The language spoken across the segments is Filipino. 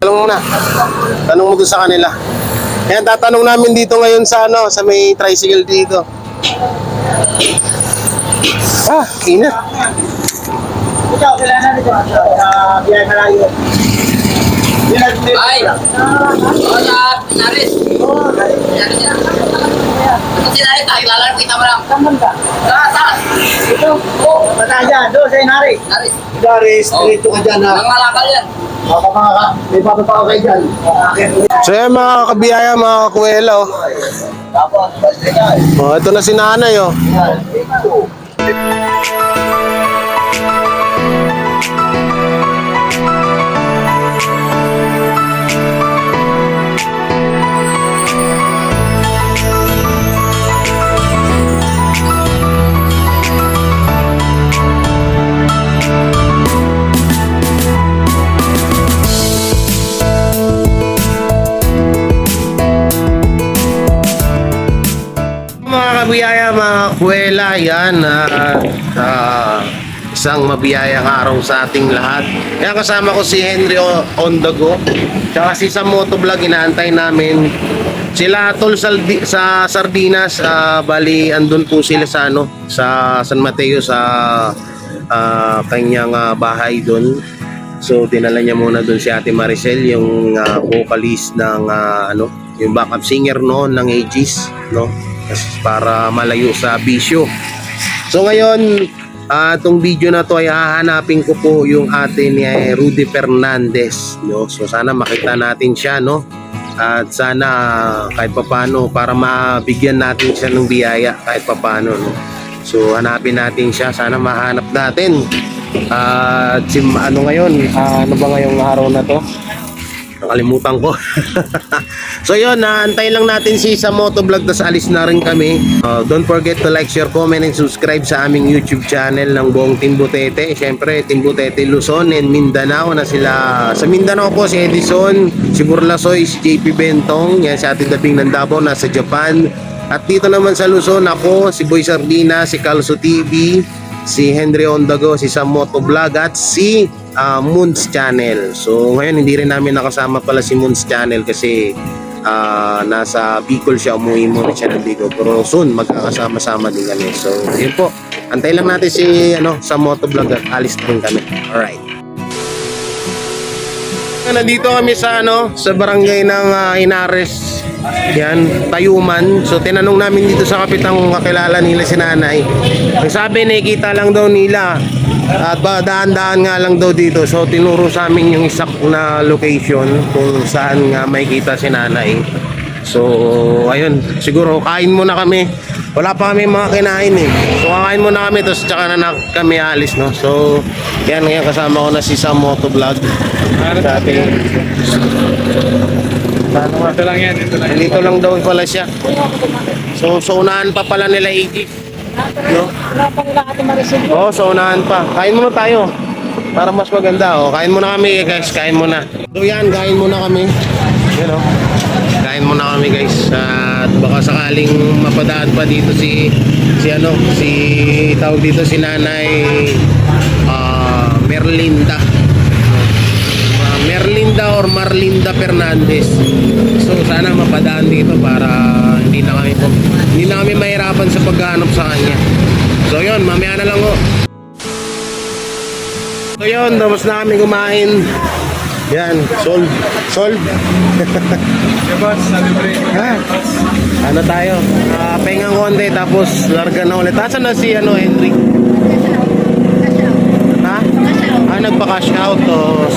Tanong muna. Tanong mo doon sa kanila. Kaya tatanong namin dito ngayon sa sa may tricycle dito. Inat. Ikaw, kailangan dito. Biyahe malayo. Ay! Naris! Kasi naris, nakilala kita mo lang. Saan ka? Taas! Ito? Oo. Bataan dyan. Doon sa Inari. Naris! Daris, dito ka dyan ha. Nangalakal yan. May papapao kayo dyan. So yan mga kabiyaya, mga kakuwela. Tapos, basta dyan. Ito na si nanay. Yan. Ito. Mga kabiyaya, mga kuwela, yan isang mabiyayang araw sa ating lahat. Kaya kasama ko si Henry on the go, tsaka si Sam Motovlog. Inaantay namin sila tol sa Sardinas. Bali andun po sila sa sa San Mateo, sa kanyang bahay doon. So dinala niya muna doon si Ate Maricel, yung vocalist ng yung backup singer noon ng Aegis, para malayo sa bisyo. So ngayon, itong video na to ay hahanapin ko po yung ate ni Rudy Fernandez, So sana makita natin siya, at sana kahit papano para mabigyan natin siya ng biyaya kahit papano, So hanapin natin siya, sana mahanap natin. At ngayon, ano ba ngayong araw na to? Nakalimutan ko. So yun, naantay lang natin si Sam Motovlog, tas alis na rin kami. Don't forget to like, share, comment, and subscribe sa aming YouTube channel ng buong Team Butete. Siyempre, Team Butete Luzon and Mindanao na sila. Sa Mindanao po si Edison, si Burlasoy, si JP Bentong, yan si Ate Dabing ng Davao, nasa Japan. At dito naman sa Luzon, ako, si Boy Sardina, si Calso TV, si Henry Ondago, si Sam Motovlog, at si Moons Channel. So ngayon hindi rin namin nakasama pala si Moons Channel kasi nasa Bicol siya, umuwi muna siya ng Bicol, pero soon magkakasama-sama din kami. So yun po, antay lang natin si Sam Motovlog at alis din kami. Alright, nandito kami sa sa barangay ng Inares, yan, Tayuman. So tinanong namin dito sa kapitang kung kakilala nila si nanay. Ang sabi, nakikita lang daw nila at daan-daan nga lang daw dito. So tinuro sa amin yung exact na location kung saan nga makikita si nanay. So ayun, siguro kain muna kami. Wala pa kami mga kinain So kakain muna kami, tapos tsaka na kami alis, So yan, ngayon kasama ko na si Sam Motovlog. Dati Ito lang yan. dito lang daw pala siya. So unahan pa pala nila Aegis, Wala pa nila Ate Maricel. so unahan pa. Kain muna tayo para mas maganda. Kain muna kami guys, kain muna. So yan, kain muna kami. Kain muna kami guys. At baka sakaling mapadaan pa dito si tawag dito si Nanay Merlinda or Marlinda Fernandez. So sana mapadaan dito para hindi na kami mahirapan sa paghahanap sa kanya. So yun, mamaya na lang ho. So yun, tapos na kami kumain. Yan, solve. Ano tayo? Pengang konti, tapos larga na ulit. Asan na si Henry? Nagpa-cash out.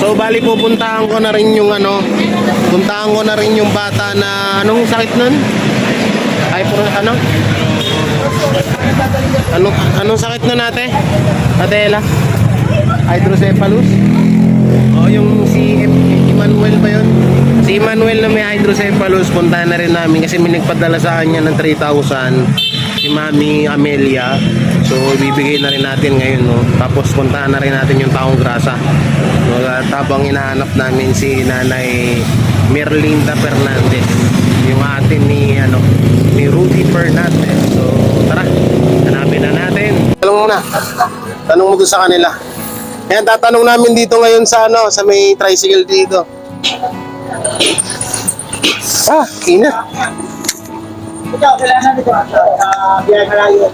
So bali pupuntahan ko na rin yung bata na anong sakit nun? Anong sakit nun ate? Ate Ella? Hydrocephalus? Yung si Emmanuel ba yun? Si Emmanuel na may hydrocephalus, puntahan na rin namin kasi may nagpadala sa kanya ng 3,000, si Mami Amelia. So bibigay na rin natin ngayon, Tapos puntahan na rin natin yung Taong Grasa. At habang hinahanap namin si Nanay Merlinda Fernandez, yung ate ni Rudy Fernandez. So tara, hanapin na natin. Tanong mo doon sa kanila. Ayan, tatanong namin dito ngayon sa sa may tricycle dito. Ah, inat. Ito, kailangan nito. Biyahe malayo.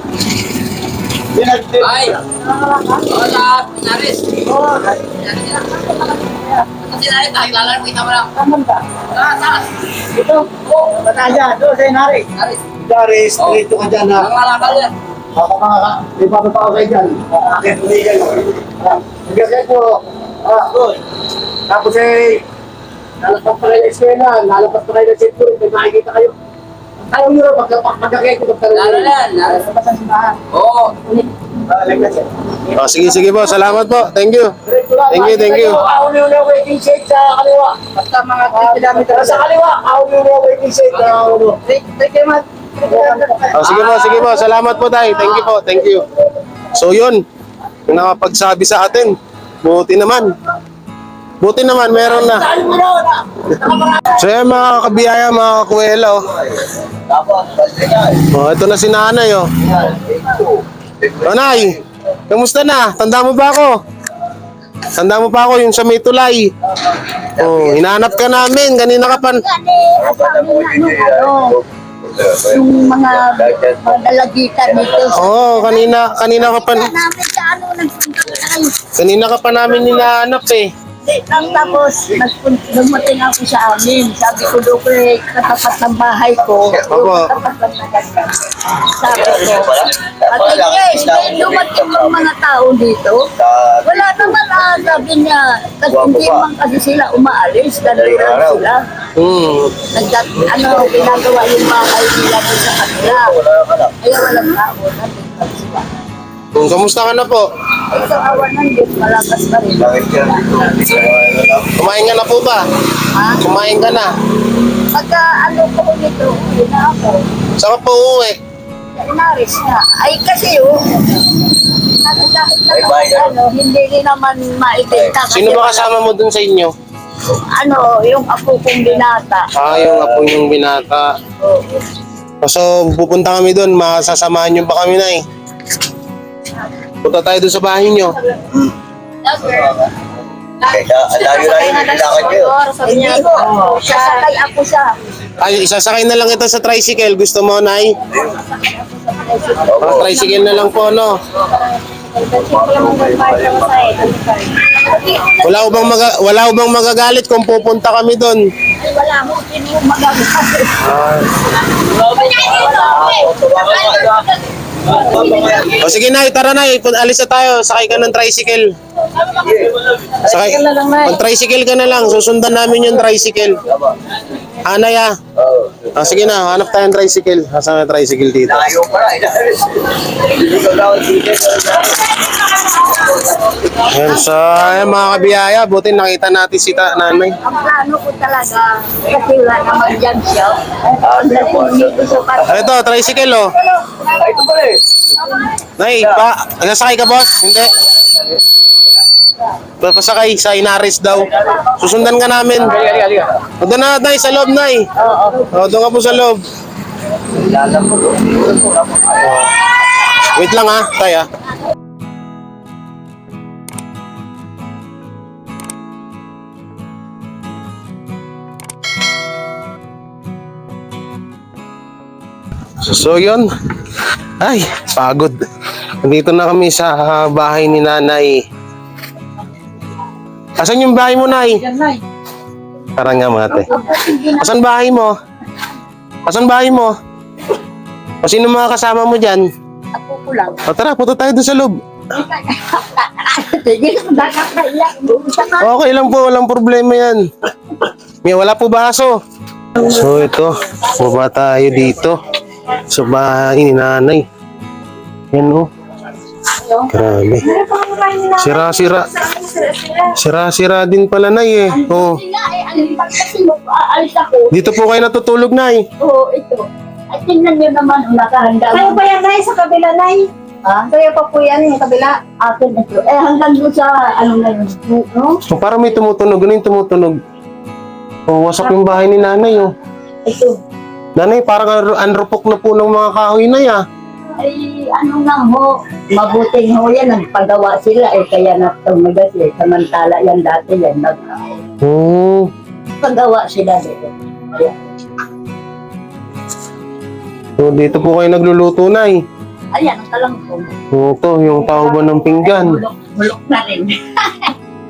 Ay! Oo, sa Pinares. Oo, Kasi nalit, nakilala mo kita mo lang. Kaman ka? Taas. Ito, Bataya, doon sa Inari. Pinares. Dari, straight ka dyan ha. Ang malakal yan. Ako mga, may papapa ko kayo dyan. Akin, tumigan. Hanggang po, doon. Tapos nalapas pa kayo ng eskwela, nalapas pa kayo ng security, may makikita kayo. Ayaw nyo rin, magkakaya ko Lalo na yan. Sa pasansimbahan. Oo. Sige po. Salamat po. Thank you. Thank you. Auli-uli ang waiting shade sa kaliwa. Basta mga 3 kilometer. Sa kaliwa, auli-uli ang waiting shade. Thank you, man. Sige po. Salamat po, tay. Thank you. So, yun. Yung nakapagsabi sa atin. Buti naman, meron na. So, yan mga kabiyaya, mga kakuwela, oh. Oh, ito na si nanay, oh. Nanay, kamusta na? Tanda mo ba ako? Yung sa may tulay. Oh, hinahanap ka namin. Kanina ka pa. Yung mga dalagitan nito. Oo, kanina ka pa. Namin sa ano, nagpunta tayo. Kanina ka pa namin hinahanap eh. Tapos, dumating ako sa amin. Sabi ko doon ko katapat ng bahay ko. Opo. Katapat ng nagagay. Sabi ko, Ate Grace, may dumating yung mga tao dito. Wala naman sabi niya. Kasi hindi man kasi sila umaalis. Dalawa sila. Ginagawa yung bahay nila doon sa kanila. Kaya walang tao. Nandun sila. Kamusta ka na po? Ito awan ng Diyos, malakas pa rin. Kumain ka na po ba? Ha? Kumain ka na? Pagka ano ko nito, uwi na ako. Saan ka po uuwi? Inaris na. Ay kasi hindi rin naman maibenta. Sino ba kasama mo dun sa inyo? Ano, yung apo kong binata. Yung apo yung binata. So, pupunta kami dun. Masasamahan nyo ba kami na eh? Punta tayo dun sa bahay nyo. Hindi ko, sasakay ako siya. Isasakay na lang ito sa tricycle. Gusto mo, Nay? Tricycle na lang po, no? Wala ko bang magagalit kung pupunta kami doon? Ay, wala mo, sino magagalit. O sige, Nay, tara, Nay. Alis na tayo. Sakay ka ng tricycle. Mag-tricycle ka na lang. Susundan namin yung tricycle. Nay, sige na, hanap tayong tricycle. Asan na tricycle dito? Yan, so, mga kabiyaya, buti nakita natin si nanay. Ang plano ko talaga, kasi wala naman dyan siya. Dito sa Ito, tricycle, oh. Nay, sasakay ka, boss? Hindi. Pasakay sa Inaris daw. Susundan ka namin. O, doon na, Nay, sa loob, Nay. O, doon ka po sa loob. Wait lang, ha, Tay, ha. So, yun. Ay, pagod. Nandito na kami sa bahay ni nanay. Asan yung bahay mo, Nay? Tara nga, mate. Asan bahay mo? O sino mga kasama mo dyan? Ako ko lang. O tara, punta tayo doon sa loob. Sige, nakakaiyak. Okay lang po, walang problema yan. Wala po baso. So ito, baba tayo dito. Sa bahay ni nanay. Yan o. Grabe. Sira-sira din pala, Nay eh. Oh. Dito po kayo natutulog, Nay. Oo, ito. At tingnan nyo naman, nakahanda. Kayo ba yan, Nay, sa kabila, Nay? Ha? Kayo pa po yan, yung kabila? Akin ito. Hanggang doon sa, ano na yun, no? Oh, parang may tumutunog. Ano yung tumutunog? Oh, wasak yung bahay ni nanay, oh. Ito. Nanay, parang anrupok na po ng mga kahoy na ya. Ay, ano nga ho, mabuting ho yan, nagpagawa sila eh, kaya natumagas eh, samantala yan dati yan, Nagpagawa sila dito. Ayan. So, dito po kayo nagluluto, Nay. Ayan, ang talangkong. Ito, yung tawag ng pinggan. Mulok na rin.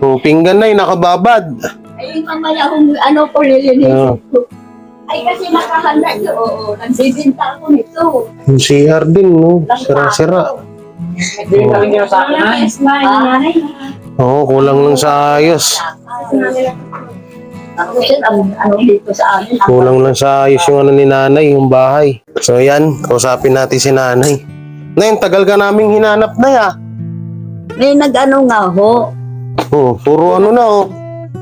Yung pinggan, Nay, nakababad. Ay, mamaya kung ano ko lilinisin ko. Ay, kasi nakahanda ko. Oo, nagbibinta ako nito. Yung CR din, no? Sira-sira. Hindi na rin yung sa akin, Nay. Oo, kulang lang sa ayos. Ako siya, ano dito sa amin. Kulang lang sa ayos yung ano ni nanay, yung bahay. So yan, kausapin natin si nanay. Nay, tagal ka naming hinanap na ya. May nag-ano nga ho. Oh, puro ano na oh.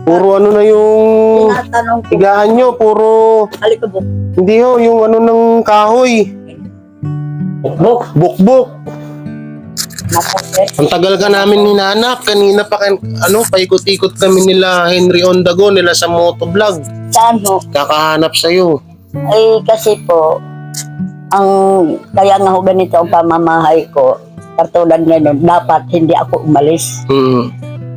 Puro ano na yung Tinatanong ko. higaan nyo, puro Alikabok. hindi ho, yung ano ng kahoy. Bukbuk. Nakapit. Ang tagal ka namin hinanap. Kanina pa paikot-ikot kami nila Henry Ondago, nila sa motovlog. Saan ho? Kakahanap sa'yo. Ay, kasi po, kaya nga ho ganito ang pamamahay ko. Katulad ngayon, dapat hindi ako umalis.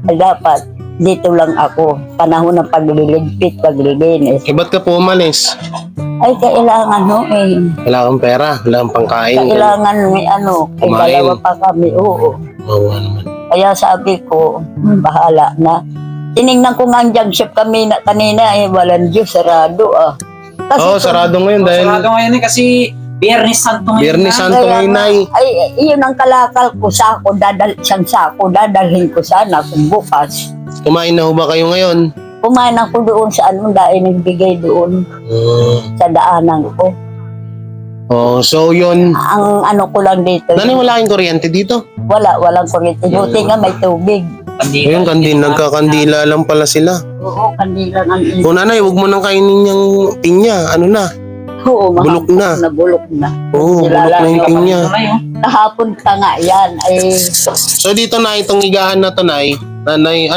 Ay, dapat dito lang ako. Panahon ng paglilinis. Eh, ba't ka po umalis? Ay, kailangan ho eh. Wala kang pera, wala kang pangkain. Kailangan may ano, ay Kumain. dalawa pa kami, oo. Oo, naman. Kaya sabi ko, bahala na. Tinignan ko nga ang junk shop kami kanina, walang Diyos, sarado ah. Kasi Oo, sarado ngayon dahil Sarado ngayon eh, kasi Biyernes Santo ngayon. Biyernes na. Santo ngayon, Nay. Ay, iyon ang kalakal ko, siyang sako, dadalhin ko sana kung bukas. Kumain na ho ba kayo ngayon? Kumain ako doon sa ano, dahil nagbigay doon sa daanan ko. Oh, so yun. Ang ano ko lang dito, Nanay, wala kayong kuryente dito? walang kuryente. Buti nga may tubig. Ayun, nagkakandila lang pala sila. Oo, kandila ng ino. O nanay, huwag mo nang kainin yung pinya. Ano na? Oo, Bulok na. Bulok na. Oo, bulok na yung pinya. Kahapon pa nga yan, ay So dito na, itong higaan na to, Nay. Nanay,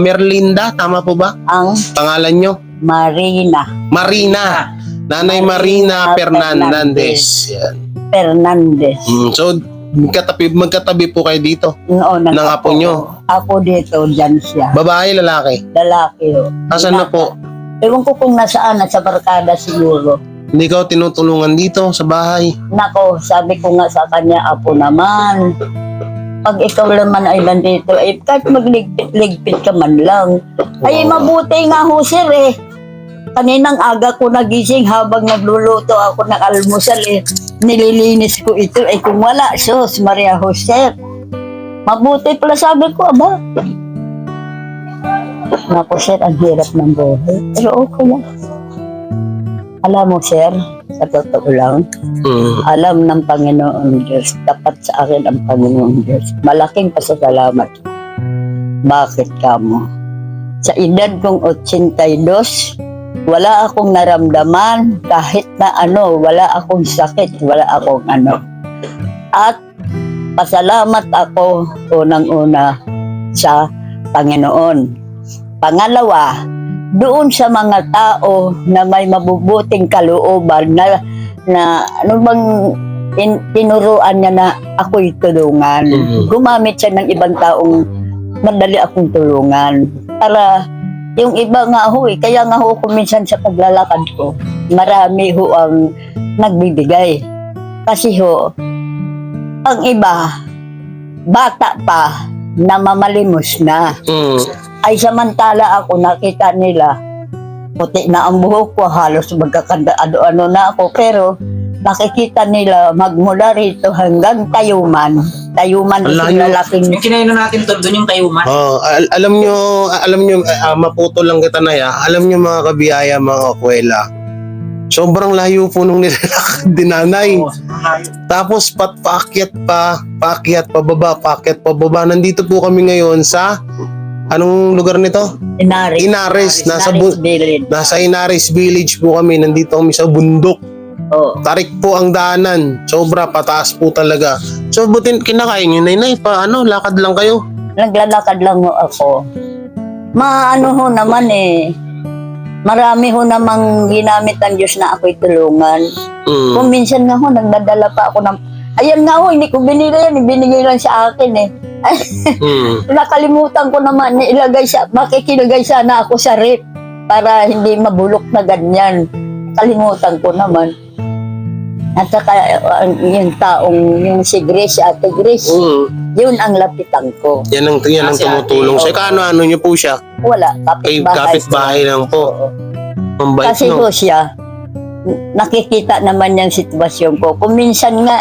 Merlinda, tama po ba? ang Pangalan nyo? Marina Marina. Nanay Marina Fernandez. Yan. Fernandez. So, magkatabi po kayo dito. Noon, Ng apo nyo? Ako dito, dyan siya. Babae, lalaki? Lalaki ho. Asan na po? Ewan ko kung nasaan, nasa barkada siguro. Hindi ka tinutulungan dito sa bahay. Nako, sabi ko nga sa kanya, apo naman. Pag ikaw naman ay nandito, ay kahit magligpit-ligpit ka man lang. Ay mabuti nga ho sir eh. Kaninang aga ko nagising habang nagluluto ako ng almusal eh. Nililinis ko ito eh kung wala, sus, Maria Jose. Mabuti pala sabi ko, aba. Nako sir, ang hirap ng buhay. Pero okay lang. Alam mo sir, sa totoo lang, alam ng Panginoon Diyos, dapat sa akin ang Panginoon Diyos. Malaking pasasalamat. Bakit ka mo? Sa edad kong 82, wala akong naramdaman kahit na ano, wala akong sakit, wala akong ano. At pasalamat ako unang-una sa Panginoon. Pangalawa, doon sa mga tao na may mabubuting kalooban na ano bang tinuruan niya na ako'y tulungan. Gumamit siya ng ibang taong madali akong tulungan. Para yung iba nga ho kaya nga ho minsan sa paglalakad ko, marami ho ang nagbibigay. Kasi ho, ang iba, bata pa, na mamalimos na. Ay samantala ako nakita nila puti na ang buhok ko, halos magkakanda ano na ako, pero nakikita nila magmula rito hanggang tayuman isang lalaking Yung kinainan natin tol, doon yung tayuman. Alam nyo, maputo lang kita na ya. Alam nyo mga kabiyaya, mga kuwela, sobrang layo po nung nilalakad din nanay. Tapos paakyat pababa. Nandito po kami ngayon sa anong lugar nito? Inares. Nasa Inares Village po kami. Nandito kami sa bundok. oh, Tarik po ang daanan. Sobra pataas po talaga. So butin kinakain nyo, Nay, lakad lang kayo. naglalakad lang ho ako. Maano ho naman eh, marami ho namang ginamit ng Diyos na ako'y tulungan. Kung minsan nga ho, nagdadala pa ako ng, ayan nga ho, hindi ko binili yan, binigay lang sa akin eh. Nakalimutan ko naman, makikilagay sana ako sa rep. para hindi mabulok na ganyan. Kalimutan ko naman. At saka yung taong, yung si Grace, Ate Grace, yun ang lapitan ko. Yan ang Kasi tumutulong. ate, Sa ano niyo po siya? Wala, Kay kapitbahay. kapitbahay lang po. Oo. Ang bait Kasi no. po siya, nakikita naman yung sitwasyon ko. Kung minsan nga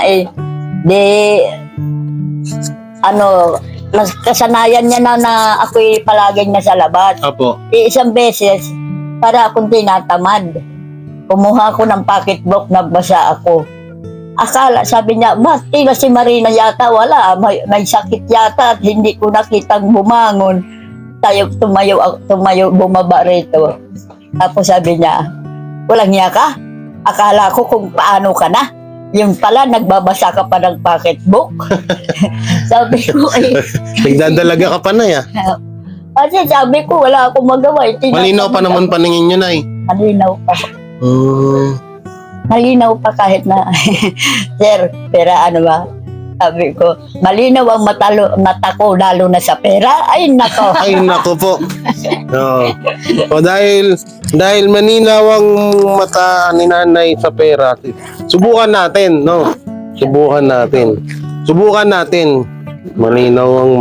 kasanayan niya na ako'y palaging nasa labas. Apo. Isang beses, para akong tinatamad. Kumuha ako ng pocketbook, nagbasa ako. Akala, sabi niya, tila si Marina yata, wala, may sakit yata at hindi ko nakitang bumangon. Tumayo, bumaba rito. Tapos sabi niya, walang niya ka? Akala ko kung paano ka na. Yung pala, nagbabasa ka pa ng pocketbook. Sabi ko, Nagdadalaga ka pa na ya. Kasi sabi ko, wala akong magawa. Malinaw pa naman paningin niyo, Nay. Malinaw pa. Malinaw pa kahit na, sir, pera ano ba? Sabi ko, malinaw ang mata ko, lalo na sa pera. Ay, nako. Ay, nako po. Oo. O dahil maninaw ang mata ni Nanay sa pera, subukan natin, no? Subukan natin. Malinaw ang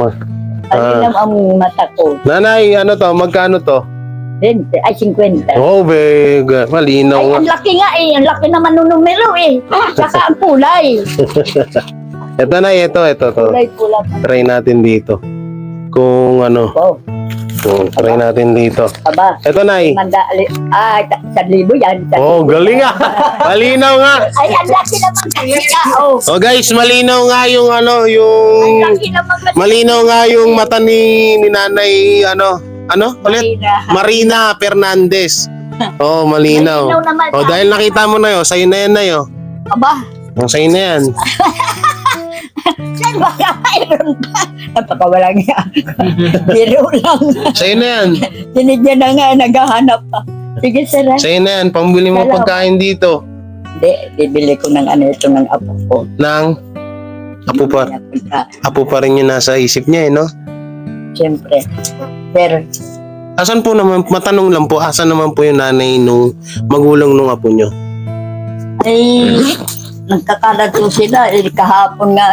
Malinaw ang mata ko. Nanay, ano to? Magkano to? 20, ay 50. Oh, big. Malinaw Ay, nga. ang laki nga eh. Ang laki naman ng numero eh. Saka ang kulay. Ito na, ito. Kulay pula pa. Try natin dito. Kung ano. Oh, Try natin dito. aba. Ito, Nay. Ay, 1,000 yan. Oh, galing ah. Malinaw nga. Ay, ang laki naman kasi nga. Oh, Oh, guys, malinaw nga yung ano, yung ang laki naman kasi. malinaw nga yung mata ni Nanay, ano ulit? Marina Fernandez. Oh, malinaw. Malinaw naman. Oh, dahil nakita mo na yun, sa'yo na yan na yun. Aba, Oh, sa'yo na yan. saan ba mayroon pa? Napakawalang yan. Biro lang. Sa'yo na yan. Sinigyan na nga, naghahanap pa. Sige, sir. Sa'yo na yan. Pambili mo Salamat. pagkain dito. Hindi, bibili ko ng ito ng apo ko. Nang apo pa rin yung nasa isip niya, no? Siyempre. Sir, Asan po naman, matanong lang po, asan naman po yung nanay nung magulang nung apo nyo? ay, nagkakalat po sila. Kahapon nga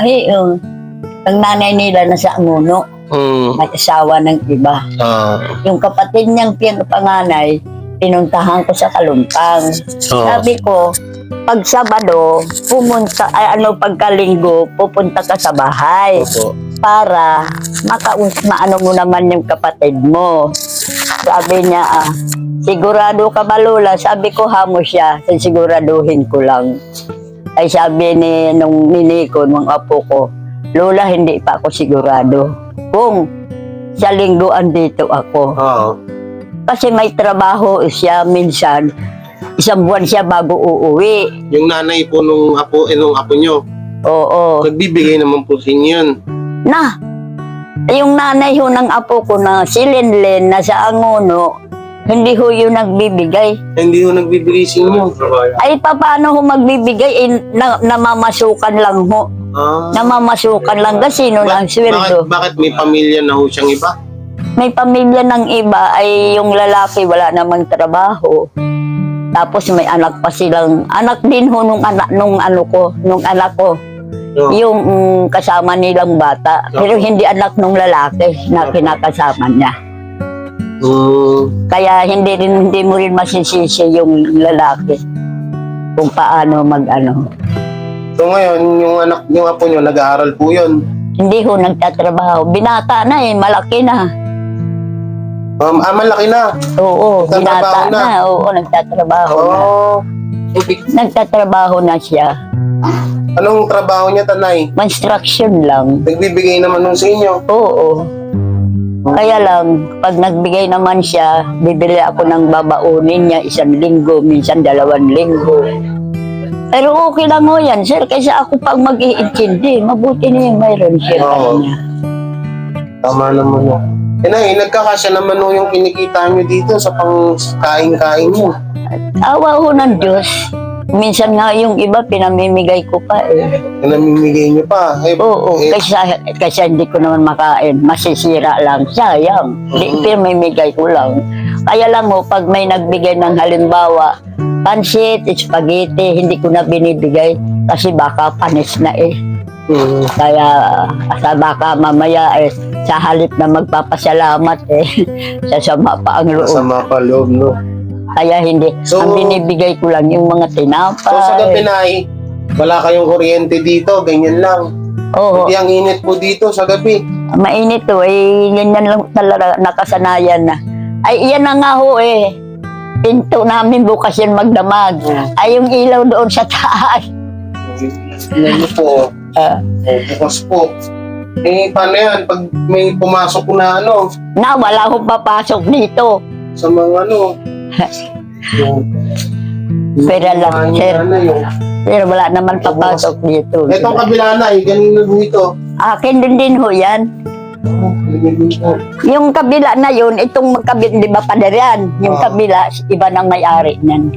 ang nanay nila nasa Anguno. May asawa ng iba. Yung kapatid niyang panganay, pinuntahan ko sa Kalumpang. Sabi ko, pag Sabado, pagkalinggo, pupunta ka sa bahay Opo. para maano mo naman yung kapatid mo. Sabi niya, sigurado ka ba, Lola? Sabi ko, hamo siya. Siguraduhin ko lang. Ay sabi nung Nico, nung apo ko, Lola, hindi pa ako sigurado. Kung sa lingguan dito ako. Oo. Kasi may trabaho siya minsan. Isang buwan siya bago uuwi. Yung nanay po nung apo nyo, Oo. nagbibigay naman po sa inyo yun. Na, yung nanay ho ng apo ko na si Lenlen na sa Angono, hindi ho yun nagbibigay. Hindi ko nagbibigay sa inyo. Ay, paano ho magbibigay? Namamasukan lang ho. Namamasukan lang kasi sino lang sweldo. Bakit may pamilya na ho siyang iba? May pamilya ng iba ay yung lalaki wala namang trabaho. Tapos may anak pa silang, anak din ho nung anak ko. Oo. Yung kasama nilang bata. Pero hindi anak nung lalaki na kinakasama niya. Kaya hindi mo rin masisisi yung lalaki kung paano mag-ano. So ngayon, yung apo nyo, nag-aaral po yun. Hindi ho nagtatrabaho. Binata na malaki na. Malaki na. Oo, Nagtatrabaho binata na. Oo, nagtatrabaho na. Nagtatrabaho na siya. Anong trabaho niya, Tanay? Construction lang. Nagbibigay naman nun sa inyo. Oo. Kaya lang, pag nagbigay naman siya, bibili ako ng babaunin niya 1 linggo, minsan 2 linggo. Pero okay lang ho yan, sir. Kaysa ako pag mag-iintindi, mabuti na yung mayroon siya. Oo. Kanya. Tama naman yun. Nay, nagkakasya naman nung yung kinikita nyo dito sa pang kain-kain nyo. Awa ho ng Diyos. Minsan nga yung iba, pinamimigay ko pa eh. Namimigay niyo pa. Oo, kasi hindi ko naman makain. Masisira lang. Sayang. Pinamimigay ko lang. Kaya lang mo, pag may nagbigay ng halimbawa, pansit, spaghetti, hindi ko na binibigay kasi baka panis na eh. Kaya sa baka mamaya eh, sa halip na magpapasalamat eh, sasama pa ang loob. Masama pa loob, no? Kaya hindi, So, ang binibigay ko lang yung mga tinapay. So sa gabi na wala kayong kuryente dito, ganyan lang. Oo, Hindi ang init po dito sa gabi. mainit to eh, ganyan lang talaga nakasanayan na. Ay, iyan na nga ho eh. Pinto namin bukas yan magdamag. Ay, yung ilaw doon sa taas. Ano po, Ah, bukas po. Eh, paano yan? Pag may pumasok na na, wala akong papasok dito. sa mga Pero lang, sir. Pero wala naman papasok dito. Itong kabila na, ganun dito. Akin din ho yan. Yung kabila na yun, itong magkabit, di ba paderyan? Yung kabila, iba nang may-ari niyan.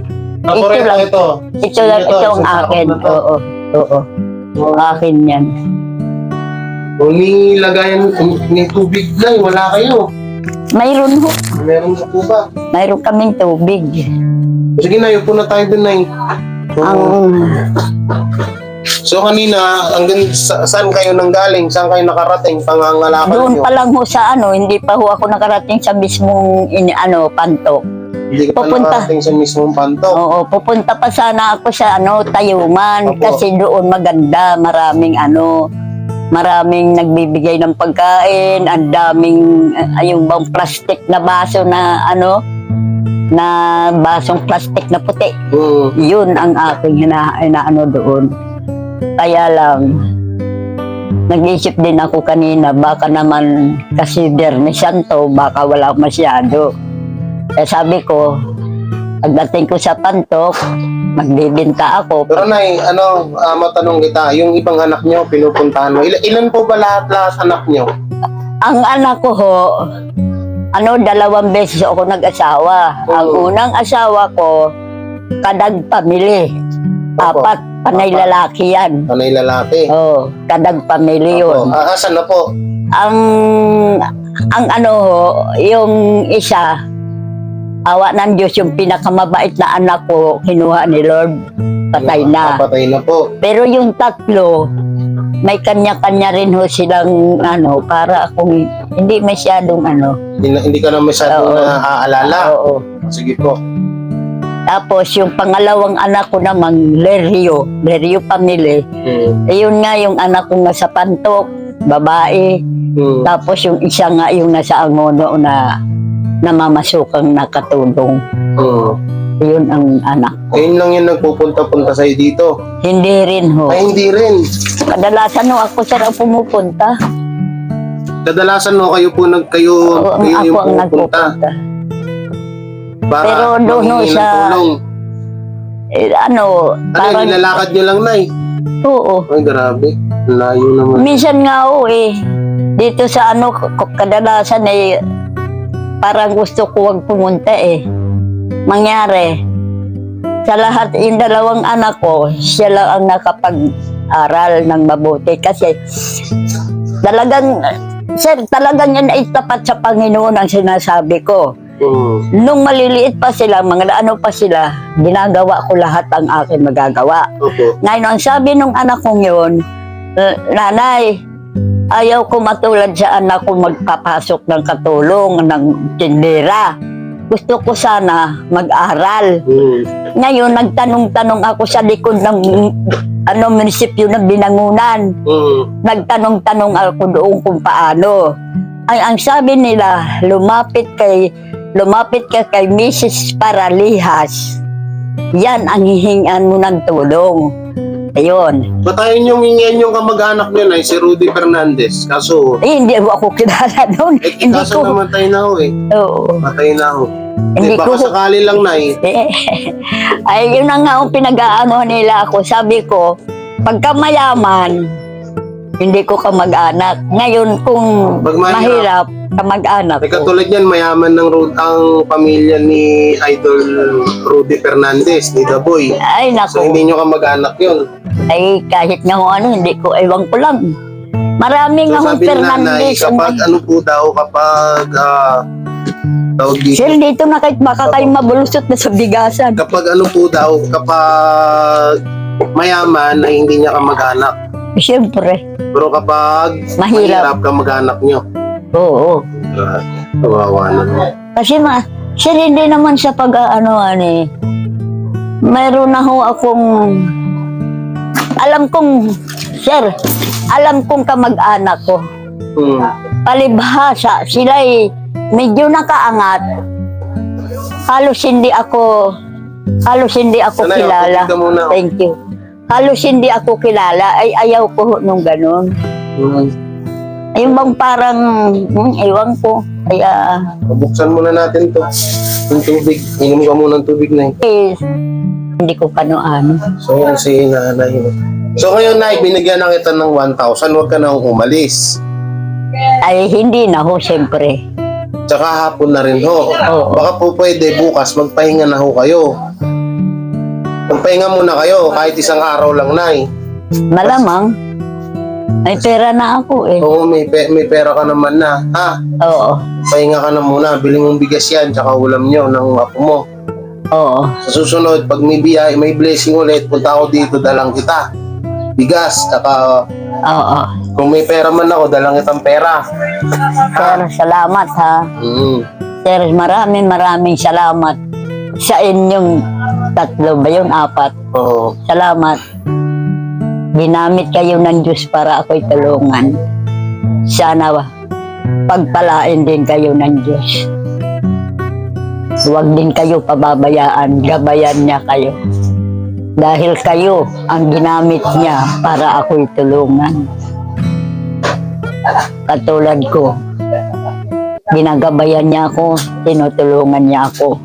Ako rin lang ito. Ito lang, ito ang akin. Oo, oo. Akin yan. Kung nilagayan, may tubig na, wala kayo. Mayroon ho. Meron na po ba? Mayroon kaming tubig. Sige na, yun po na tayo dun na Ang, So kanina, saan kayo nanggaling? Saan kayo nakarating? Pangangalakal doon nyo? pa lang ho sa hindi pa ho ako nakarating sa mismong pantok. Hindi ka pa Pupunta. nakarating sa mismong pantok. Oo, pupunta pa sana ako sa Tayuman Opo. kasi doon maganda, maraming nagbibigay ng pagkain, ang daming yung bang plastic na baso na na basong plastic na puti. Yun ang aking inaano doon. Kaya lang, nag-isip din ako kanina, baka naman kasi Biyernes Santo, baka wala masyado. Eh sabi ko, pagdating ko sa pantok, magbibinta ako. Pero Nay, matanong kita, yung ibang anak nyo, pinupuntahan mo, ilan po ba lahat anak nyo? Ang anak ko ho, 2 beses ako nag-asawa. Ang unang asawa ko, kadag pamili. Opo. 4, panay lalaki yan. Panay lalaki. Oh, kadag pamili yun. Asan na po? Ang yung isa, awa ng Diyos, yung pinakamabait na anak ko, kinuha ni Lord, patay na. Patay na po. Pero yung 3, may kanya-kanya rin ho silang para akong hindi masyadong Hindi ka na masyadong Oo. naaalala. Oo. Sige po. Tapos yung pangalawang anak ko naman, Lerio family. Ayun nga yung anak ko nga sa pantok, babae. Tapos yung isa nga yung nasa Angono na namamasukang nakatulong. Yun ang anak ko. Ayun lang yung nagpupunta-punta sa'yo dito. Hindi rin ho. Ay, hindi rin. Kadalasan ho ako sarap pumupunta. Kadalasan no, kayo Oo, yung ako ang pupunta. nagpupunta. Para Pero doon ho manghingi ng sa- tulong. Parang, nilalakad nyo lang, Nay? oo. Ay, grabe. Layo naman. Minsan nga ho dito sa kadalasan parang gusto ko wag pumunta Mangyari, sa lahat, yung 2 anak ko, siya lang ang nakapag-aral ng mabuti. Kasi talagang yan ay tapat sa Panginoon ang sinasabi ko. Nung maliliit pa sila, mga pa sila, ginagawa ko lahat ang akin magagawa. Opo. Ngayon, ang sabi nung anak kong yun, Nanay, ayaw ko matulad sa anak ko magpapasok ng katulong, ng tindera. Gusto ko sana mag-aral. Ngayon, nagtanong-tanong ako sa likod ng munisipyo ng Binangunan. Nagtanong-tanong ako doon kung paano. Ang sabi nila, lumapit ka kay Mrs. Paralihas. Yan ang hihingan mo ng tulong. Ayun. Patayin yung hingyan yung kamag-anak nyo, Nay, si Rudy Fernandez. Kaso, Hindi ako kilala doon. Hindi kaso ko. namatay na ho Oo. Patay na ho. Hindi Baka ko. sakali lang, Nay. Ay, yun na nga ang pinag-aano nila ako. Sabi ko, pagka mayaman, Hindi ko kamag-anak. Ngayon, kung Pag mahirap, mahirap, kamag-anak Eh, ko. katulad yan, mayaman ng ang pamilya ni Idol Rudy Fernandez, ni The Boy. Ay, So, naku. hindi nyo kamag-anak yun. Ay, kahit nga kung ano, hindi ko, ewan ko lang. Maraming So, akong sabi ni nanay, Fernandez. kapag ano po daw, kapag tawag dito, Sir, dito na kahit baka kayo mabulusot na sa bigasan. kapag ano po daw, kapag mayaman na hindi niya kamag-anak. Siyempre, Pero kapag Mahirap. kamag-anak nyo, oo. kawawa naman. Kasi sir, hindi naman sa pag-ano, mayroon na ho akong, alam kong kamag-anak ko. Palibhasa, sila'y medyo nakaangat. Halos hindi ako Sanay, kilala. tubig ka muna. Thank you. Halos hindi ako kilala, ay ayaw ko ho nung ganun. Ayun bang parang, ewan ko. Kaya, Buksan muna natin to. Yung tubig. Inom ka muna ng tubig na hindi ko panuano. So, yan si nanay. So, ngayon na, binigyan na kita ng 1,000. Huwag ka nang umalis. Ay, hindi na ho, siyempre. Tsaka hapon na rin ho. Oo. Baka po pwede bukas magpahinga na ho kayo. Magpahinga muna kayo kahit isang araw lang, Nay. Malamang, may pera na ako eh. Oo, may pera ka naman na. Ha? Oo, Pahinga ka na muna. Bili mong bigas yan tsaka ulam nyo ng apo mo. oo. Sa susunod, pag may biyay, may blessing ulit, punta ako dito, dalang kita. Bigas, tsaka Oo. kung may pera man ako, dalang kitang pera. Sir, salamat ha. Sir, maraming salamat sa inyong tatlo ba yun? 4. Oo. Salamat. Ginamit kayo ng Diyos para ako'y tulungan. Sana pagpalain din kayo ng Diyos. Huwag din kayo pababayaan. Gabayan niya kayo. Dahil kayo ang ginamit niya para ako'y tulungan. Katulad ko, ginagabayan niya ako, tinutulungan niya ako.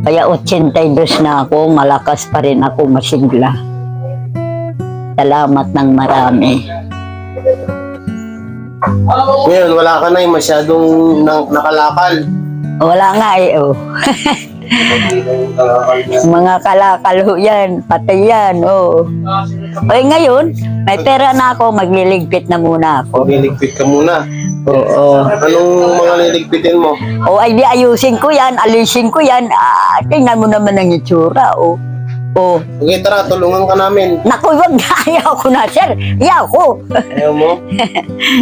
Kaya 82 na ako, malakas pa rin ako masigla. Salamat ng marami. Ngayon, wala ka na yung masyadong nakalakal. Wala nga eh, oh. Mga kalakal ho yan, patay yan, oh. Ay ngayon, may pera na ako, magliligpit na muna ako. Liligpit ka muna. Oo. Anong mga liligpitin mo? O ay di ayusin ko yan, alisin ko yan. Tingnan mo naman ang itsura, oh. Oh. Okay, tara, tulungan ka namin. Naku, wag na. Ayaw ko na, sir. Ayaw ko. Ayaw mo?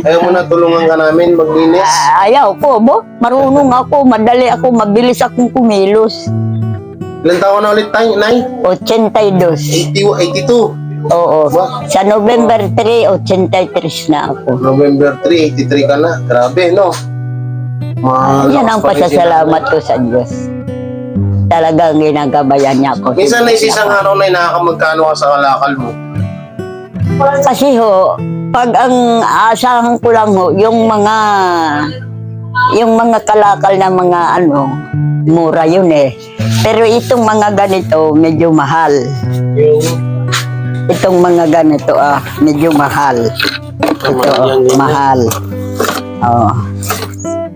Ayaw mo na tulungan ka namin maglinis? Ayaw ko, bo. Marunong ako, madali ako, mabilis akong kumilos. Ilan taon na ulit tayo, Nay? 82. 82. Oo. Sa November 3, 83 na ako. November 3, 83 ka na. Grabe, no? Yan ang pasasalamat ko sa Diyos. Talagang ginagabayan niya ako. Minsan na isang araw na nakakamagkano ka sa kalakal mo. Kasi ho, pag ang asahan ko lang ho, yung mga kalakal na mga mura yun eh. Pero itong mga ganito, medyo mahal. Itong mga ganito, medyo mahal. Ito, mahal. Oh.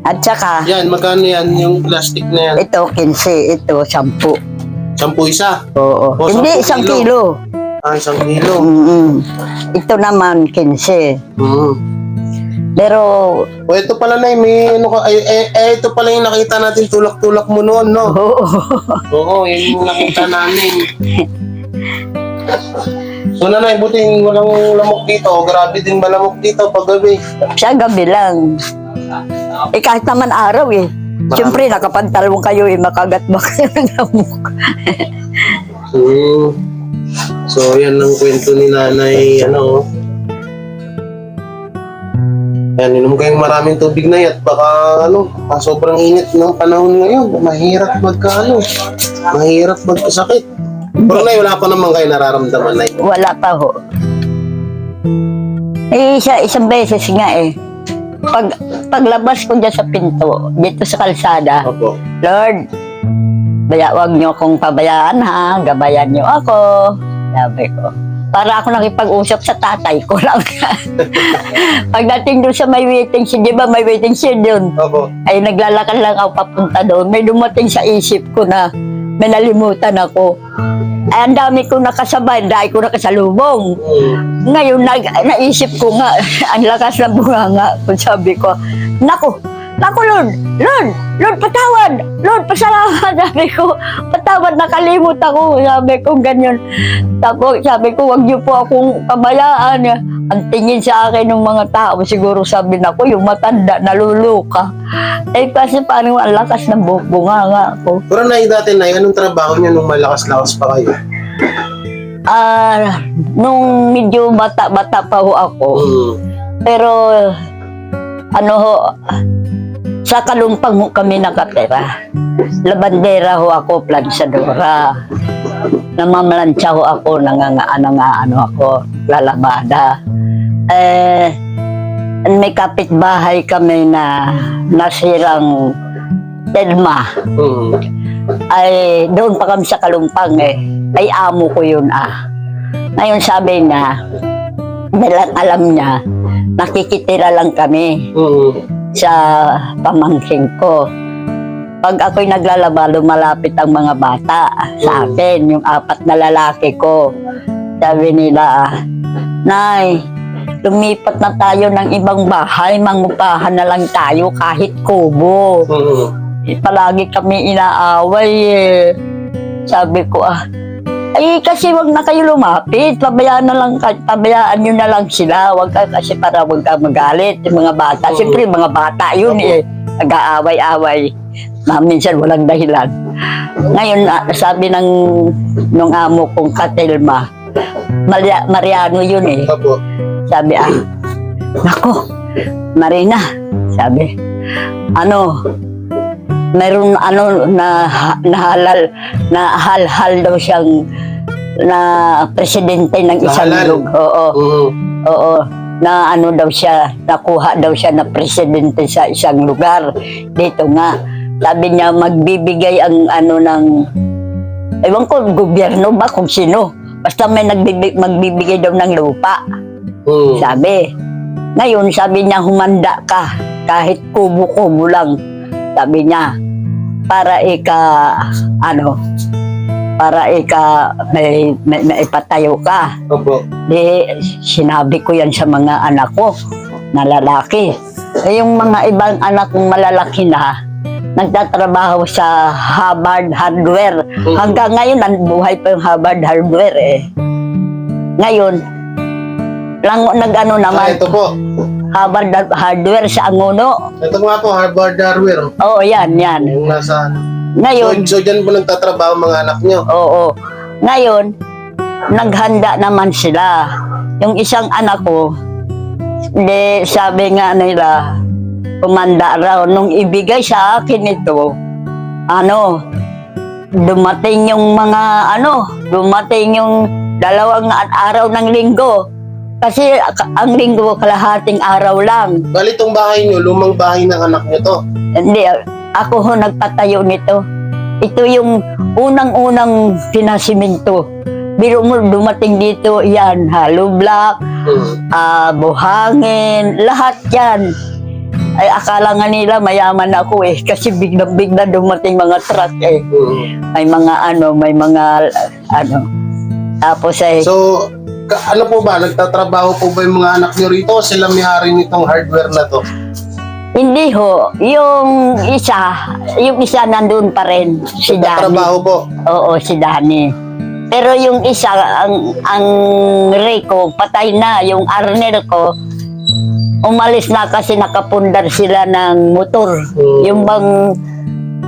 At saka, Yan, magkano yan yung plastic na yan? ito 15, ito 10. 10 isa. Oo. O, Hindi, 10 1 kilo. 1 kilo. Ito naman 15. Pero, O ito pala na, may ano ka, ito pala yung nakita natin tulak-tulak mo noon, no? oo. Oo, yun yung nakita namin. So nanay, buting walang lamok dito. Grabe din malamok dito pag gabi. Sa gabi lang. Eh kahit naman araw eh. Siyempre nakapantalong kayo eh, makagat ba kayo ng lamok? So yan ang kwento ni nanay, Yan, inom kayong maraming tubig na at baka sobrang init ng panahon ngayon. Mahirap mahirap magkasakit. Pero nay, wala pa naman kayo nararamdaman, nay. Wala pa ho. Eh isang beses nga eh. Paglabas ko dyan sa pinto, dito sa kalsada, Opo. Lord, wag niyo akong pabayaan ha, gabayan niyo ako. Sabi ko. Para ako nakipag-usap sa tatay ko lang. Pagdating doon sa may waiting shed, di ba may waiting shed yun? Opo. Ay naglalakad lang ako papunta doon. May dumating sa isip ko na may nalimutan ako. Ay ang dami kong nakasabay, dahil ko nakasalubong. Ngayon, naisip ko nga, ang lakas ng bunganga. Kung sabi ko, naku, Lord, patawad! Lord, pasalamat! Sabi ko, patawad, nakalimut ako. Sabi ko, ganyan. Tapos, sabi ko, wag niyo po akong pabayaan. Ang tingin sa akin ng mga tao, siguro sabi na ko, yung matanda, naluluka. Eh, kasi parang ang lakas ng bunganga ko. Pero Nay, dati Nay, anong trabaho niyo nung malakas-lakas pa kayo? Nung medyo bata-bata pa ho ako, pero ano ho, sa Kalumpang ho kami nakatira. Labandera ho ako, plansadora. Namamalansya ho ako, ano ako, lalabada. May kapitbahay kami na nasirang Telma. Ay, doon pa kami sa Kalumpang ay amo ko yun Ngayon sabi niya, dahil alam niya, nakikitira lang kami sa pamangkin ko. Pag ako'y naglalaba, lumalapit ang mga bata sa akin, yung 4 na lalaki ko. Sabi nila, Nay, lumipat na tayo ng ibang bahay, mangupahan na lang tayo kahit kubo. Palagi kami inaaway Sabi ko, ay kasi wag na kayo lumapit, pabayaan nyo na lang sila, wag ka kasi para wag ka magalit yung mga bata. Siyempre mga bata yun nag-aaway-away. Minsan walang dahilan. Ngayon, sabi nung amo kong Katelma, Mariano yun Sabi, nako, Marina, sabi, meron na halal daw siyang na presidente ng isang lugar. Oo. Na daw siya, nakuha daw siya na presidente sa isang lugar. Dito nga, sabi niya magbibigay ang ng ewan ko, gobyerno ba kung sino. Basta may magbibigay daw ng lupa. Sabi. Ngayon, sabi niya, humanda ka. Kahit kubo-kubo lang. Sabi niya, para may ipatayo ka. Di, sinabi ko yan sa mga anak ko na lalaki. Yung mga ibang anak kong malalaki na, nagtatrabaho sa Hubbard Hardware. Hanggang ngayon, buhay pa yung Hubbard Hardware Ngayon, naman. Ito po. Hubbard Hardware sa Angono. Ito nga po, Hubbard Hardware. Oo, yan. Yung nasa... Ngayon... So dyan po nagtatrabaho mga anak nyo? Oo. Ngayon, naghanda naman sila. Yung isang anak ko, sabi nga nila, kumanda raw. Nung ibigay sa akin ito, dumating yung dumating yung 2 araw ng linggo. Kasi ang linggo, kalahating araw lang. Bali itong bahay nyo, lumang bahay ng anak nyo to? Hindi, ako ho nagpatayo nito. Ito yung unang-unang pinasiminto. Biro mo, dumating dito, yan, hollow block, buhangin, lahat yan. Ay, akala nga nila mayaman ako kasi bigla-bigla dumating mga truck May mga Tapos So, ano po ba? Nagtatrabaho po ba yung mga anak nyo rito? Sila may-ari nitong hardware na to? Hindi ho. Yung isa nandun pa rin. Si Dani. Nagtatrabaho po? Oo, si Dani. Pero yung isa, ang Rico, patay na. Yung Arnel ko, umalis na kasi nakapundar sila ng motor.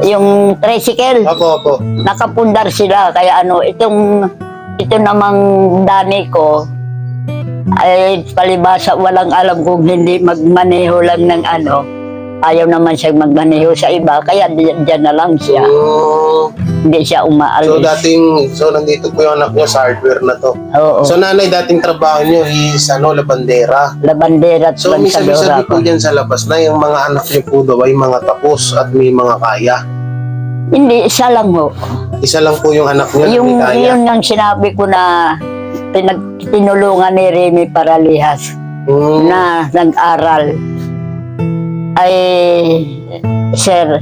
Yung tricycle. Opo. Nakapundar sila. Kaya ito namang Dani ko, ay palibasa walang alam kung hindi magmaneho lang ng ayaw naman siyang magmaneho sa iba, kaya dyan na lang siya. Hindi siya umaalis. So nandito po yung anak niyo sa hardware na to. Oo. So nanay, dating trabaho niyo is labandera. Labandera at So may sabi po dyan sa labas na yung mga anak niyo po daw ay mga tapos at may mga kaya. Hindi, isa lang ho. Isa lang po yung anak niyo na may kaya. Yung sinabi ko na tinulungan ni Remy Paralihas Mm. na nag-aral. Ay, sir,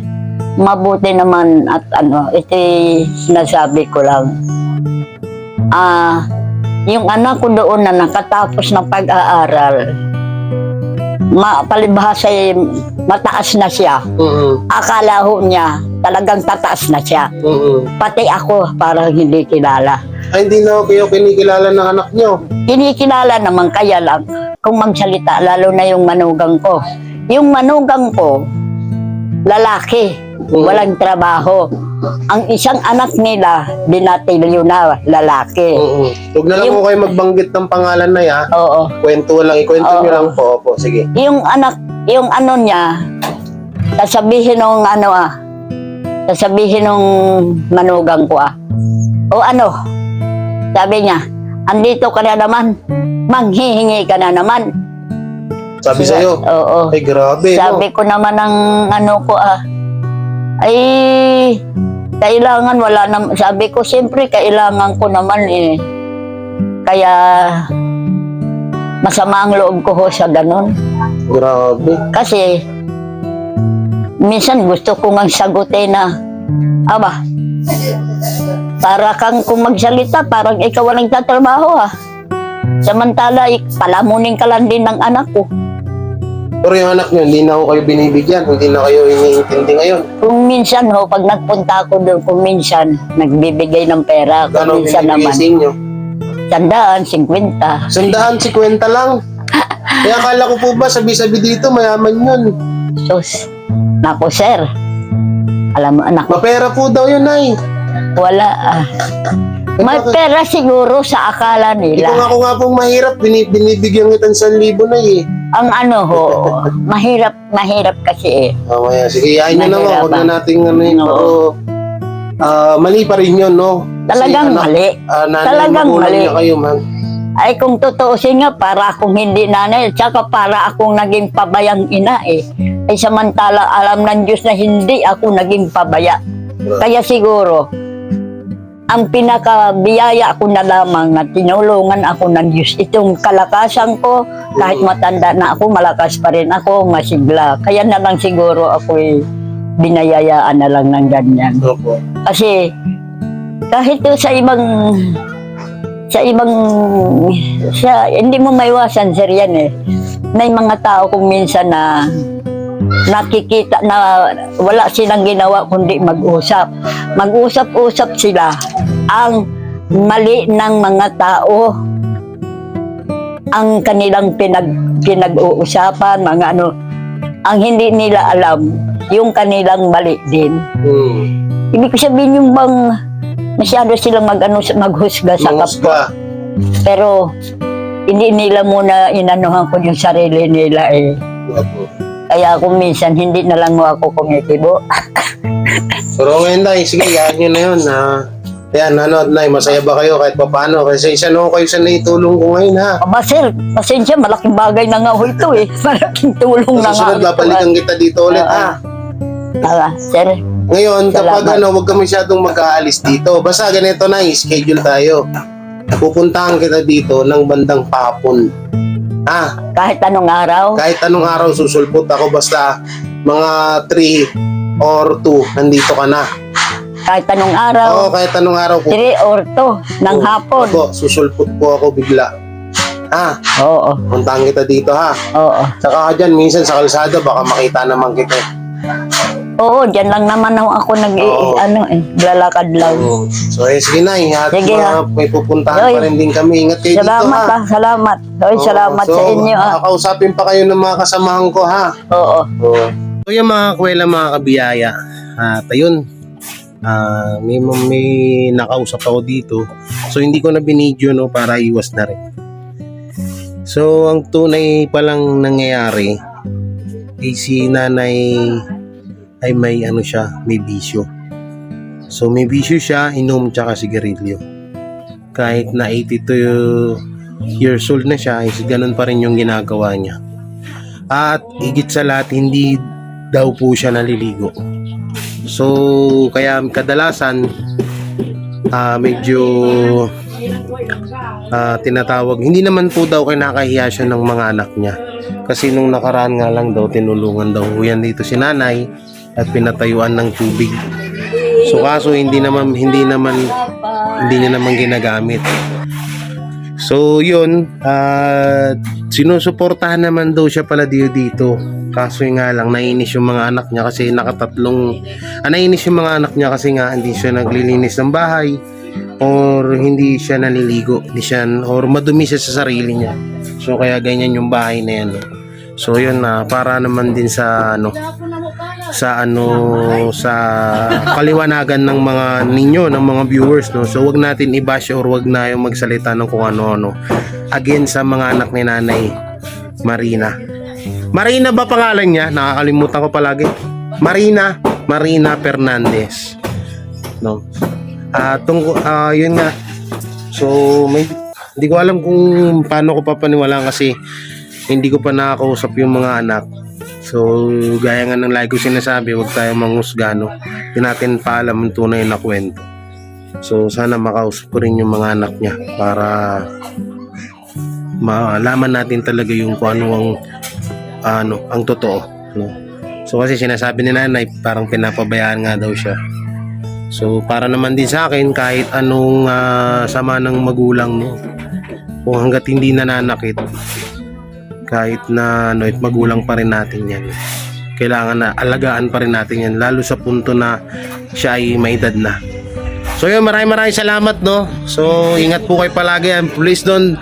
mabuti naman at ito sinasabi ko lang. Yung anak ko doon na nakatapos ng pag-aaral, palibhasa mataas na siya. Mm. Akala ho niya talagang tataas na siya. Mm. Pati ako parang hindi kilala. Ay, hindi na kayo kinikilala ng anak nyo. Kinikilala naman, kaya lang kung magsalita, lalo na yung manugang ko. Yung manugang ko, lalaki, walang trabaho. Ang isang anak nila, binatilyo na lalaki. Huwag na lang Yung- po kayo magbanggit ng pangalan na ya. Oo. Kwento lang, ikwento nyo Oo. lang po. Opo, sige. Yung anak, yung niya, sasabihin nung sasabihin nung manugang ko o sabi niya, andito ka na naman, manghihingi ka na naman. Sabi sa'yo, Oo. ay grabe, Sabi ko naman ng ay kailangan wala na, sabi ko siyempre kailangan ko naman kaya masama ang loob ko ho sa ganun. Grabe. Kasi minsan gusto ko ngang sagutin na para kang kung magsalita parang ikaw walang tatrabaho samantala palamunin ka lang din ng anak ko. Pero yung anak nyo, hindi na ako kayo binibigyan, hindi na kayo iniintindi ngayon. Kung minsan pag nagpunta ako doon, kung minsan nagbibigay ng pera, kung Gano'ng minsan binibigay naman sa inyo? 100, 50. 150 lang. Kaya akala ko po ba, sabi-sabi dito, mayaman yun. Sus, nako sir, alam mo anak, Mapera po daw yun, ay. wala may pera siguro sa akala Kung nila. ako nga pong mahirap, binibigyan kita ng 1,000 na eh. Ang mahirap kasi Mamaya, sige, yain nyo naman. Huwag na Nahirapan. nating yun. Oo. Pero, mali pa rin yun, no? Talagang mali. Nanay, Talagang magulang mali. niya kayo, man. Ay kung tutuusin nga, para akong hindi nanay, tsaka para akong naging pabayang ina Ay samantala alam ng Diyos na hindi ako naging pabaya. Kaya siguro, ang pinakabiyaya ko na lamang na tinulungan ako ng Diyos, itong kalakasan ko, kahit matanda na ako, malakas pa rin ako, masigla. Kaya na lang siguro ako binayayaan na lang ng ganyan. Opo. Kasi kahit sa hindi mo maiwasan sir yan may mga tao kung minsan na nakikita na wala silang ginawa kundi mag-usap sila. Ang mali ng mga tao ang kanilang pinag-uusapan, mga ang hindi nila alam yung kanilang mali din. Ibig sabihin yung bang masyado silang maghusga sa kapwa. Manghusga. Pero hindi nila muna inanuhan ko yung sarili nila Opo. Kaya kung minsan hindi na lang ako kumitibo. Pero ngayon, Nay, sige, yain nyo na yun. Ayan, Nay, masaya ba kayo kahit pa paano? Kasi isa na kayo sa naitulong ko ngayon, ha? Aba sir, pasensya, malaking bagay na nga ho ito Malaking tulong na nga Susunod, ito. babalikan kita dito ulit, ha? Sir, Ngayon, kapag Salamat. huwag ka masyadong mag-aalis dito. Basta ganito na, schedule tayo. Pupuntahan kita dito ng bandang hapon. kahit anong araw, Kahit anong araw susulpot ako, basta mga 3 or 2, nandito ka na. kahit anong araw, Oo, kahit anong araw po. 3 or 2 ng hapon. Opo, susulpot po ako bigla. Oo, Puntahan kita dito, ha? oo. Saka ka dyan, minsan sa kalsada, baka makita naman kita. Oo, dyan lang naman ako Oo. lalakad lang. So, sige na, Sige, may pupuntahan Yoy. pa rin din kami. Ingat kayo Salamat dito, ha? salamat. Hoy, Oo, salamat so, sa inyo Makakausapin pa kayo ng mga kasamahan ko, ha? Oo. So, yung mga kwela, mga kabiyaya, at ayun, may nakausap ako dito. So, hindi ko na binidyo, no, para iwas na rin. So, ang tunay palang nangyayari ay si nanay ay may may bisyo. So, may bisyo siya, inom tsaka sigarilyo. Kahit na 82 years old na siya, is ganun pa rin yung ginagawa niya. At higit sa lahat, hindi daw po siya naliligo. So, kaya kadalasan medyo tinatawag, hindi naman po daw kinakahiya siya ng mga anak niya. Kasi nung nakaraan nga lang daw, tinulungan daw yan dito si nanay at pinatayuan ng tubig. So kaso hindi niya naman ginagamit. So yun, sinusuportahan naman daw siya pala dito. Kaso nga lang, nainis yung mga anak niya kasi nainis yung mga anak niya kasi nga hindi siya naglilinis ng bahay or hindi siya naliligo, or madumi siya sa sarili niya. So kaya ganyan yung bahay na yan. So yun para naman din sa kaliwanagan ng mga ng mga viewers, no. So wag natin i-bash or wag na yung magsalita ng kung ano-ano against sa mga anak ni Nanay Marina. Marina ba pangalan niya? Nakakalimutan ko palagi. Marina Fernandez. No. Yun nga. So hindi ko alam kung paano ko papaniwalaan kasi hindi ko pa nakakausap yung mga anak. So, gaya nga ng lagi ko sinasabi, huwag tayo manghusga, no? Hindi natin paalam ang tunay na kwento. So, sana makausap ko rin yung mga anak niya para malaman natin talaga yung kung ano ang totoo, no? So, kasi sinasabi ni nanay, parang pinapabayaan nga daw siya. So, para naman din sa akin, kahit anong sama ng magulang, no? Kung hanggat hindi nananakit, kahit na magulang pa rin natin yan, kailangan na alagaan pa rin natin yan, lalo sa punto na siya ay may edad na. So yun, maraming salamat, no. So ingat po kayo palagi, and please don't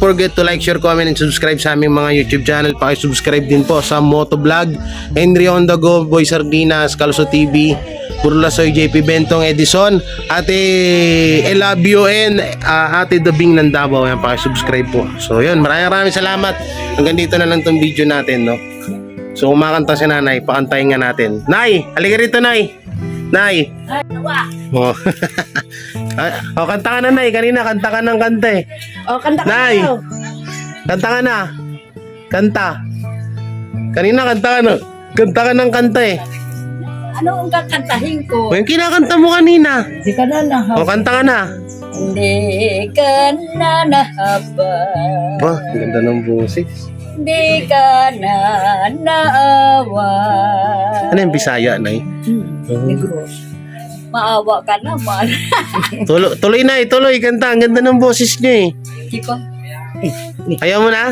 forget to like, share, comment, and subscribe sa aming mga YouTube channel. Paki-subscribe din po sa Motovlog, Henry on the Go, Boy Sardinas, Calso TV, Burlasoy, JP Bentong, Edison, Ate Elabio, and Ate Dabing ng Davao. Yan, paki-subscribe po. So yun, maraming salamat. Hanggang dito na lang tong video natin, no. So kumakanta si nanay, pakantayin nga natin. Nay, halika rito, Nay. Nay. Oh. Oh, kanta ka na, Nay. Kanina kanta ka ng kanta eh. O, kanta ka Nay. na. Kanta ka na. Kanta. Kanina kanta ka na. Kanta ka ng kanta eh. Ano ang kakantahin ko? O, yung kinakanta mo kanina. Hindi ka na nahaba. O, kanta ka na. Hindi ka na nahaba. Ba, ganda ng boses. Hindi ka na naawa. Ano yung Bisaya, Nay? Negros. Maawa ka naman. Tuloy na, tuloy. Kanta. Ang ganda ng boses niyo eh. Di ba? Ayaw mo na?